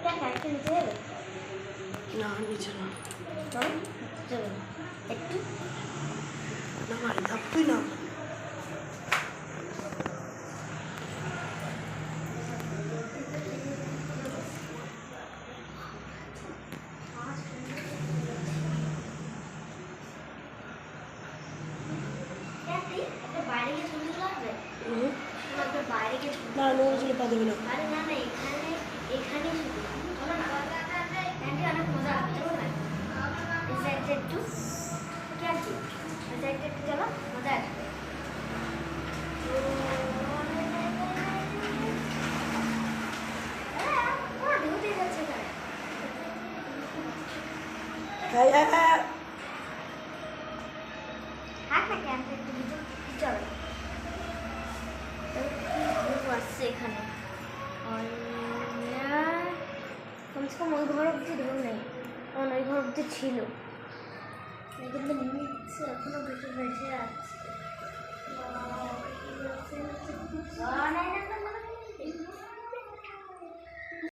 দেখ একটা নিচে যাবে না নিচে না চলো চলো একটু না ভাই ধাপ তুই না একটা বাইরে গিয়ে ছবি তোলা হবে একটা বাইরে গিয়ে ছবি না নোংরা চলে পা দেবে না আরে না না এখানে এখানেই শুধু চলো না আন্টি অনেক মজা হবে চলো না এই সাইডটা একটু কি আছে এই সাইডটা একটু চলো মজা আসবে ঢুকতেই যাচ্ছে এখানে হ্যাঁ হ্যাঁ হ্যাঁ থাক না ক্যাম্পে একটু ভিতর চলো আসছে এখানে কমসে কম ওই ঘর অব্দি ধর নেই কারণ ওই ঘর অব্দি ছিল কিন্তু নিচ্ছে এখন